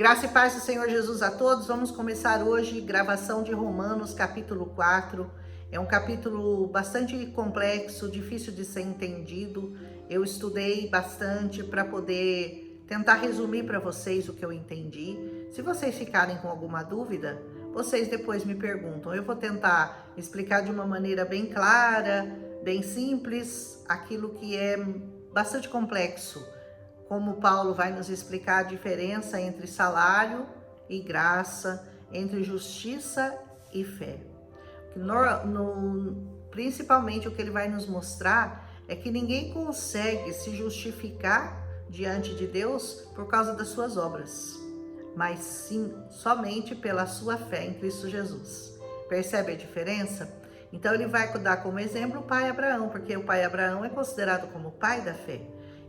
Graça e paz do Senhor Jesus a todos. Vamos começar hoje gravação de Romanos, capítulo 4. É um capítulo bastante complexo, difícil de ser entendido. Eu estudei bastante para poder tentar resumir para vocês o que eu entendi. Se vocês ficarem com alguma dúvida, vocês depois me perguntam. Eu vou tentar explicar de uma maneira bem clara, bem simples, aquilo que é bastante complexo. Como Paulo vai nos explicar a diferença entre salário e graça, entre justiça e fé. Principalmente o que ele vai nos mostrar é que ninguém consegue se justificar diante de Deus por causa das suas obras, mas sim somente pela sua fé em Cristo Jesus. Percebe a diferença? Então ele vai dar como exemplo o pai Abraão, porque o pai Abraão é considerado como o pai da fé.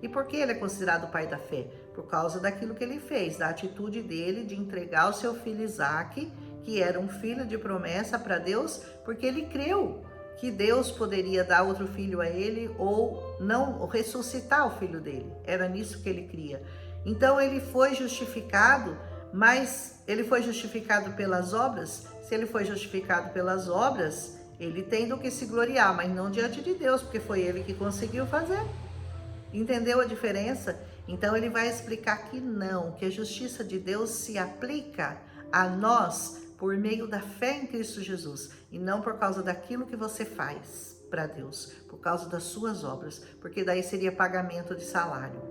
E por que ele é considerado o pai da fé? Por causa daquilo que ele fez, da atitude dele de entregar o seu filho Isaque, que era um filho de promessa para Deus, porque ele creu que Deus poderia dar outro filho a ele ou não ressuscitar o filho dele. Era nisso que ele cria. Então ele foi justificado, mas ele foi justificado pelas obras. Se ele foi justificado pelas obras, ele tem do que se gloriar, mas não diante de Deus, porque foi ele que conseguiu fazer. Entendeu a diferença? Então ele vai explicar que não, que a justiça de Deus se aplica a nós por meio da fé em Cristo Jesus e não por causa daquilo que você faz para Deus, por causa das suas obras, porque daí seria pagamento de salário.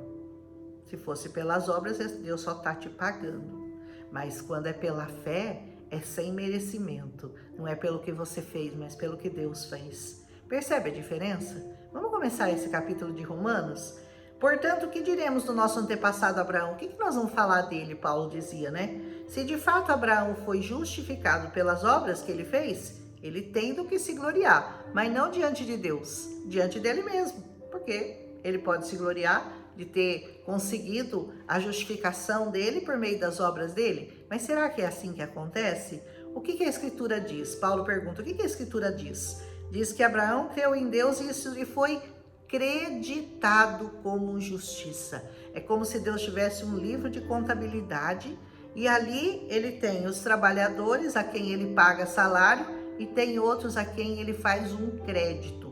Se fosse pelas obras, Deus só está te pagando. Mas quando é pela fé, é sem merecimento. Não é pelo que você fez, mas pelo que Deus fez. Percebe a diferença? Vamos começar esse capítulo de Romanos? Portanto, o que diremos do nosso antepassado Abraão? O que nós vamos falar dele? Paulo dizia, né? Se de fato Abraão foi justificado pelas obras que ele fez, ele tem do que se gloriar, mas não diante de Deus, diante dele mesmo. Porque ele pode se gloriar de ter conseguido a justificação dele por meio das obras dele. Mas será que é assim que acontece? O que a Escritura diz? Paulo pergunta, o que a Escritura diz? Diz que Abraão creu em Deus e foi creditado como justiça. É como se Deus tivesse um livro de contabilidade e ali ele tem os trabalhadores a quem ele paga salário e tem outros a quem ele faz um crédito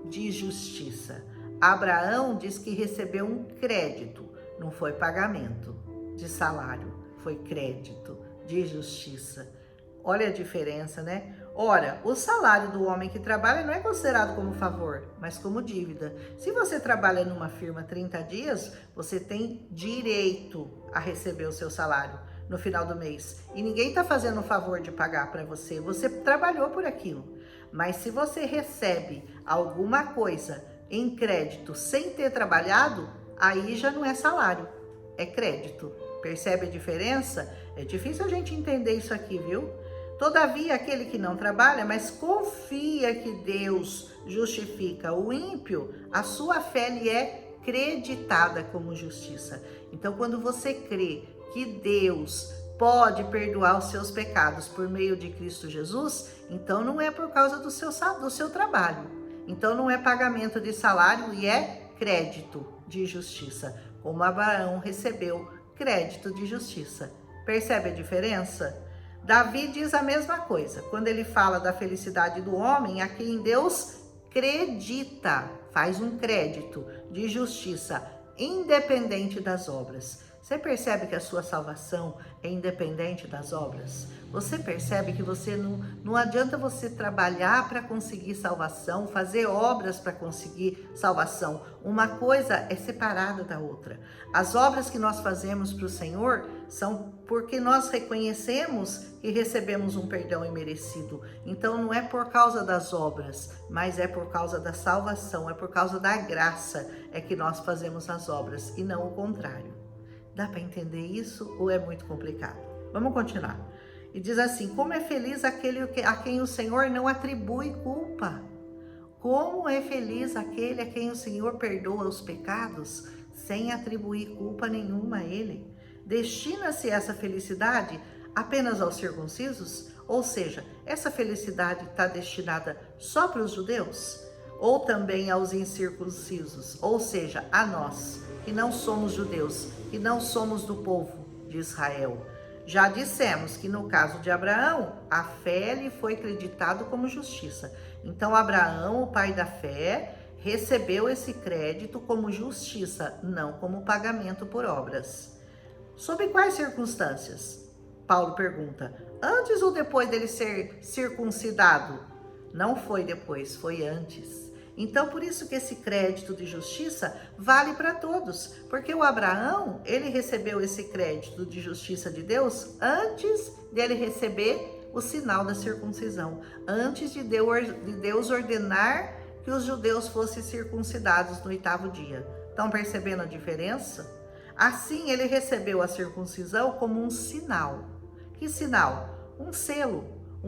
de justiça. Abraão diz que recebeu um crédito, não foi pagamento de salário, foi crédito de justiça. Olha a diferença, né? Ora, o salário do homem que trabalha não é considerado como favor, mas como dívida. Se você trabalha numa firma 30 dias, você tem direito a receber o seu salário no final do mês. E ninguém está fazendo o favor de pagar para você, você trabalhou por aquilo. Mas se você recebe alguma coisa em crédito sem ter trabalhado, aí já não é salário, é crédito. Percebe a diferença? É difícil a gente entender isso aqui, viu? Todavia, aquele que não trabalha, mas confia que Deus justifica o ímpio, a sua fé lhe é creditada como justiça. Então, quando você crê que Deus pode perdoar os seus pecados por meio de Cristo Jesus, então não é por causa do seu trabalho. Então não é pagamento de salário e é crédito de justiça, como Abraão recebeu crédito de justiça. Percebe a diferença? Davi diz a mesma coisa, quando ele fala da felicidade do homem, a quem Deus credita, faz um crédito de justiça, independente das obras. Você percebe que a sua salvação é independente das obras? Você percebe que não adianta você trabalhar para conseguir salvação, fazer obras para conseguir salvação. Uma coisa é separada da outra. As obras que nós fazemos para o Senhor são porque nós reconhecemos que recebemos um perdão imerecido. Então não é por causa das obras, mas é por causa da salvação, é por causa da graça é que nós fazemos as obras e não o contrário. Dá para entender isso ou é muito complicado? Vamos continuar. E diz assim, como é feliz aquele a quem o Senhor não atribui culpa. Como é feliz aquele a quem o Senhor perdoa os pecados sem atribuir culpa nenhuma a ele. Destina-se essa felicidade apenas aos circuncisos? Ou seja, essa felicidade está destinada só para os judeus? Ou também aos incircuncisos? Ou seja, a nós, que não somos judeus, que não somos do povo de Israel. Já dissemos que no caso de Abraão, a fé lhe foi acreditado como justiça. Então Abraão, o pai da fé, recebeu esse crédito como justiça, não como pagamento por obras. Sob quais circunstâncias? Paulo pergunta. Antes ou depois dele ser circuncidado? Não foi depois, foi antes. Então, por isso que esse crédito de justiça vale para todos, porque o Abraão, ele recebeu esse crédito de justiça de Deus antes dele receber o sinal da circuncisão, antes de Deus ordenar que os judeus fossem circuncidados no 8º dia. Estão percebendo a diferença? Assim, ele recebeu a circuncisão como um sinal. Que sinal? Um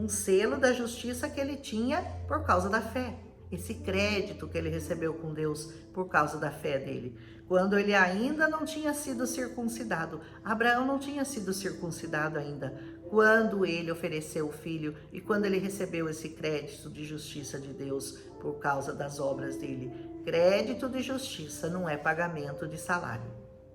selo da justiça que ele tinha por causa da fé. Esse crédito que ele recebeu com Deus por causa da fé dele. Quando ele ainda não tinha sido circuncidado. Abraão não tinha sido circuncidado ainda. Quando ele ofereceu o filho e quando ele recebeu esse crédito de justiça de Deus por causa das obras dele. Crédito de justiça não é pagamento de salário.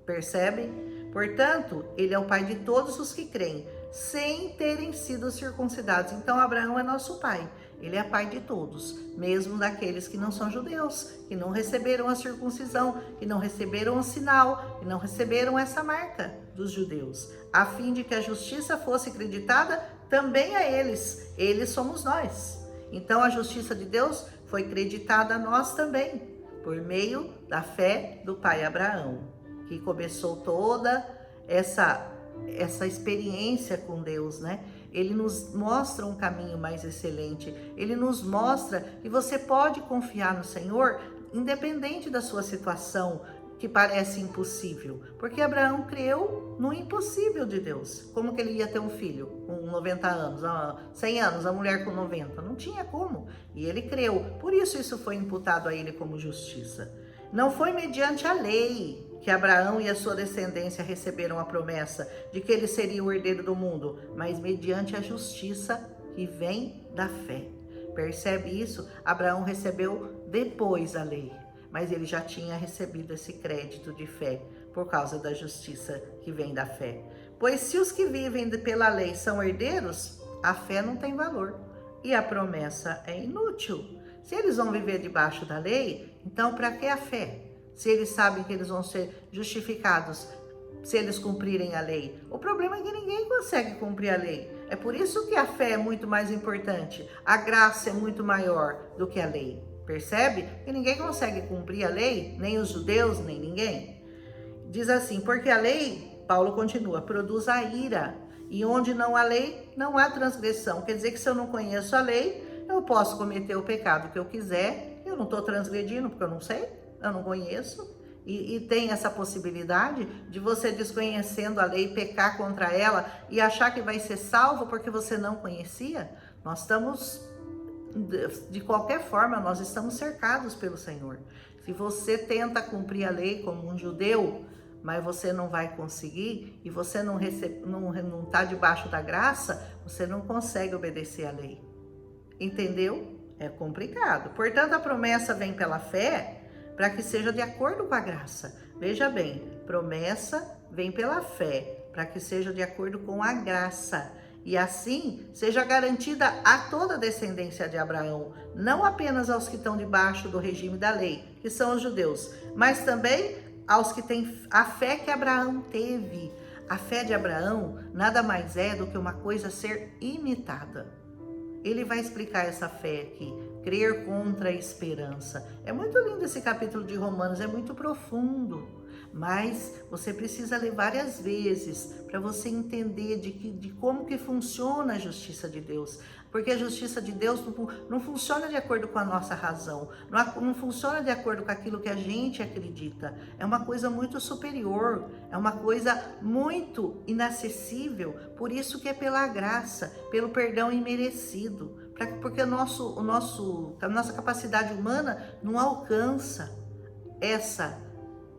Percebem? Portanto, ele é o pai de todos os que creem, sem terem sido circuncidados. Então, Abraão é nosso pai. Ele é pai de todos, mesmo daqueles que não são judeus, que não receberam a circuncisão, que não receberam o sinal, que não receberam essa marca dos judeus, a fim de que a justiça fosse creditada também a eles. Eles somos nós. Então, a justiça de Deus foi creditada a nós também, por meio da fé do pai Abraão, que começou toda essa experiência com Deus, né? Ele nos mostra um caminho mais excelente. Ele nos mostra que você pode confiar no Senhor, independente da sua situação, que parece impossível. Porque Abraão creu no impossível de Deus. Como que ele ia ter um filho com 90 anos, 100 anos, a mulher com 90? Não tinha como. E ele creu. Por isso foi imputado a ele como justiça. Não foi mediante a lei que Abraão e a sua descendência receberam a promessa de que ele seria o herdeiro do mundo, mas mediante a justiça que vem da fé. Percebe isso? Abraão recebeu depois a lei, mas ele já tinha recebido esse crédito de fé por causa da justiça que vem da fé. Pois se os que vivem pela lei são herdeiros, a fé não tem valor e a promessa é inútil. Se eles vão viver debaixo da lei, então para que a fé? Se eles sabem que eles vão ser justificados, se eles cumprirem a lei. O problema é que ninguém consegue cumprir a lei. É por isso que a fé é muito mais importante. A graça é muito maior do que a lei. Percebe? Que ninguém consegue cumprir a lei, nem os judeus, nem ninguém. Diz assim, porque a lei, Paulo continua, produz a ira. E onde não há lei, não há transgressão. Quer dizer que se eu não conheço a lei, eu posso cometer o pecado que eu quiser. Eu não estou transgredindo porque eu não sei. Eu não conheço, e tem essa possibilidade de você, desconhecendo a lei, pecar contra ela e achar que vai ser salvo porque você não conhecia. Nós estamos, de qualquer forma, nós estamos cercados pelo Senhor. Se você tenta cumprir a lei como um judeu, mas você não vai conseguir, e você não está debaixo da graça, você não consegue obedecer a lei. Entendeu? É complicado. Portanto, a promessa vem pela fé, para que seja de acordo com a graça. Veja bem, promessa vem pela fé, para que seja de acordo com a graça. E assim, seja garantida a toda a descendência de Abraão, não apenas aos que estão debaixo do regime da lei, que são os judeus, mas também aos que têm a fé que Abraão teve. A fé de Abraão nada mais é do que uma coisa a ser imitada. Ele vai explicar essa fé aqui, crer contra a esperança. É muito lindo esse capítulo de Romanos, é muito profundo, mas você precisa ler várias vezes para você entender de como que funciona a justiça de Deus. Porque a justiça de Deus não funciona de acordo com a nossa razão, não funciona de acordo com aquilo que a gente acredita. É uma coisa muito superior, é uma coisa muito inacessível, por isso que é pela graça, pelo perdão imerecido, porque a nossa capacidade humana não alcança essa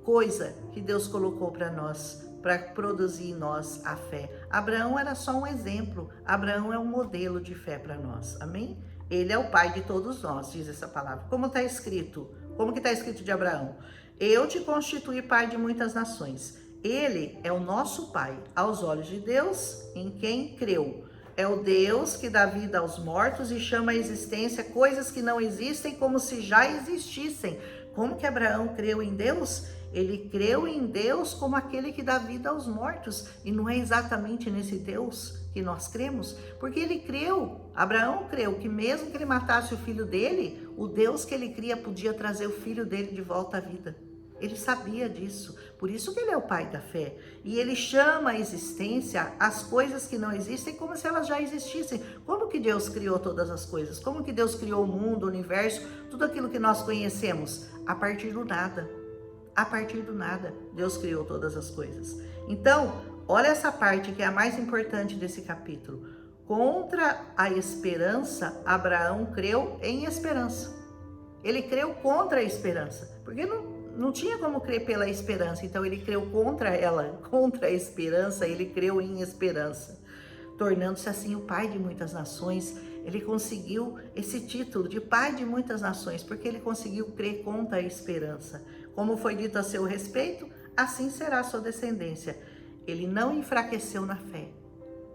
coisa que Deus colocou para nós, para produzir em nós a fé. Abraão era só um exemplo. Abraão é um modelo de fé para nós. Amém? Ele é o pai de todos nós, diz essa palavra. Como está escrito? Como que está escrito de Abraão? Eu te constituí pai de muitas nações. Ele é o nosso Pai, aos olhos de Deus, em quem creu. É o Deus que dá vida aos mortos e chama à existência coisas que não existem como se já existissem. Como que Abraão creu em Deus? Ele creu em Deus como aquele que dá vida aos mortos. E não é exatamente nesse Deus que nós cremos, porque ele creu, Abraão creu que mesmo que ele matasse o filho dele, o Deus que ele cria podia trazer o filho dele de volta à vida. Ele sabia disso, por isso que ele é o pai da fé. E ele chama à existência as coisas que não existem como se elas já existissem. Como que Deus criou todas as coisas? Como que Deus criou o mundo, o universo, tudo aquilo que nós conhecemos? A partir do nada. A partir do nada, Deus criou todas as coisas. Então, olha essa parte que é a mais importante desse capítulo. Contra a esperança, Abraão creu em esperança. Ele creu contra a esperança, porque não tinha como crer pela esperança, então ele creu contra ela, contra a esperança, ele creu em esperança, tornando-se assim o pai de muitas nações. Ele conseguiu esse título de pai de muitas nações, porque ele conseguiu crer contra a esperança. Como foi dito a seu respeito, assim será a sua descendência. Ele não enfraqueceu na fé,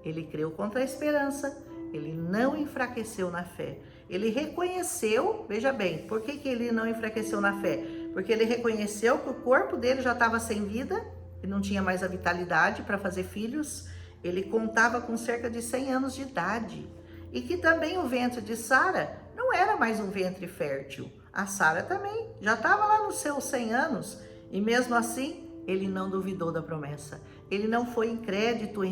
ele creu contra a esperança, ele não enfraqueceu na fé. Ele reconheceu, veja bem, por que ele não enfraqueceu na fé? Porque ele reconheceu que o corpo dele já estava sem vida, e não tinha mais a vitalidade para fazer filhos. Ele contava com cerca de 100 anos de idade. E que também o ventre de Sara não era mais um ventre fértil. A Sara também já estava lá nos seus 100 anos. E mesmo assim, ele não duvidou da promessa. Ele não foi incrédulo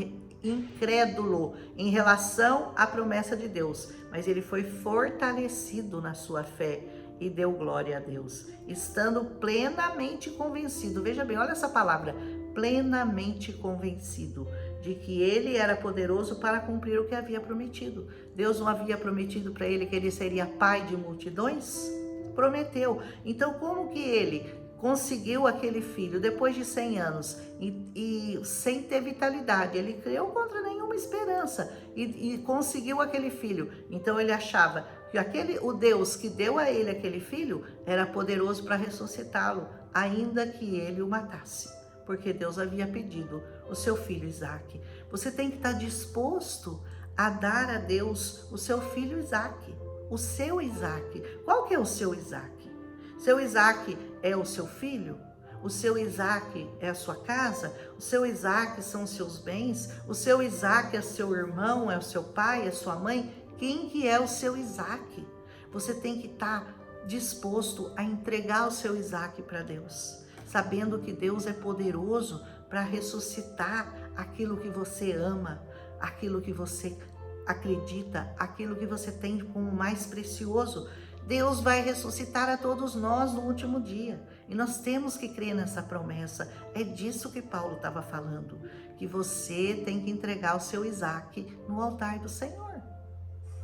em relação à promessa de Deus, mas ele foi fortalecido na sua fé e deu glória a Deus, estando plenamente convencido. Veja bem, olha essa palavra, plenamente convencido de que ele era poderoso para cumprir o que havia prometido. Deus não havia prometido para ele que ele seria pai de multidões? Prometeu. Então, como que ele conseguiu aquele filho depois de 100 anos e sem ter vitalidade? Ele creu contra nenhuma esperança e conseguiu aquele filho. Então ele achava que o Deus que deu a ele aquele filho era poderoso para ressuscitá-lo, ainda que ele o matasse, porque Deus havia pedido o seu filho Isaque. Você tem que estar disposto a dar a Deus o seu filho Isaque, o seu Isaque. Qual que é o seu Isaque? Seu Isaque é o seu filho? O seu Isaque é a sua casa? O seu Isaque são os seus bens? O seu Isaque é seu irmão, é o seu pai, é sua mãe? Quem que é o seu Isaque? Você tem que estar disposto a entregar o seu Isaque para Deus, sabendo que Deus é poderoso para ressuscitar aquilo que você ama, aquilo que você acredita, aquilo que você tem como mais precioso. Deus vai ressuscitar a todos nós no último dia. E nós temos que crer nessa promessa. É disso que Paulo estava falando. Que você tem que entregar o seu Isaque no altar do Senhor.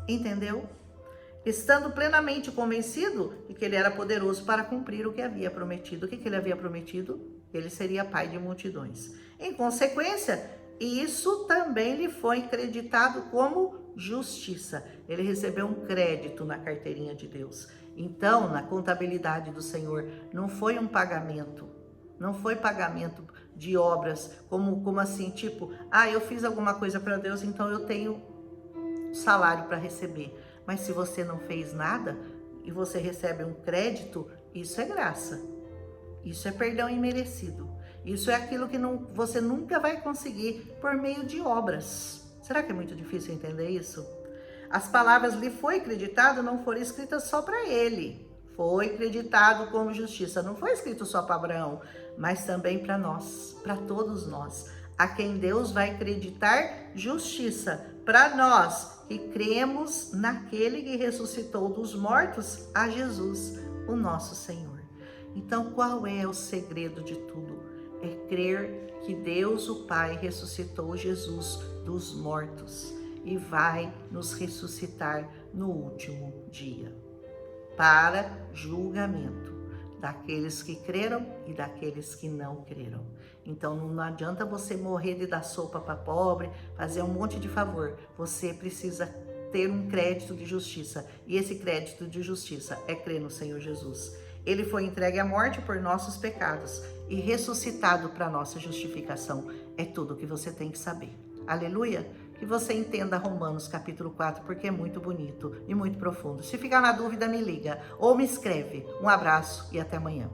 Entendeu? Estando plenamente convencido de que ele era poderoso para cumprir o que havia prometido. O que ele havia prometido? Ele seria pai de multidões. Em consequência, isso também lhe foi acreditado como justiça. Ele recebeu um crédito na carteirinha de Deus. Então, na contabilidade do Senhor, não foi um pagamento. Não foi pagamento de obras, como assim, tipo, eu fiz alguma coisa para Deus, então eu tenho salário para receber. Mas se você não fez nada e você recebe um crédito, isso é graça. Isso é perdão imerecido. Isso é aquilo que você nunca vai conseguir por meio de obras. Será que é muito difícil entender isso? As palavras lhe foi acreditado não foram escritas só para ele. Foi acreditado como justiça. Não foi escrito só para Abraão, mas também para nós, para todos nós. A quem Deus vai acreditar justiça. Para nós que cremos naquele que ressuscitou dos mortos, a Jesus, o nosso Senhor. Então, qual é o segredo de tudo? É crer que Deus, o Pai, ressuscitou Jesus dos mortos e vai nos ressuscitar no último dia, para julgamento daqueles que creram e daqueles que não creram. Então não adianta você morrer de dar sopa para pobre, fazer um monte de favor. Você precisa ter um crédito de justiça, e esse crédito de justiça é crer no Senhor Jesus. Ele foi entregue à morte por nossos pecados e ressuscitado para nossa justificação. É tudo que você tem que saber. Aleluia! Que você entenda Romanos capítulo 4, porque é muito bonito e muito profundo. Se ficar na dúvida, me liga ou me escreve. Um abraço e até amanhã.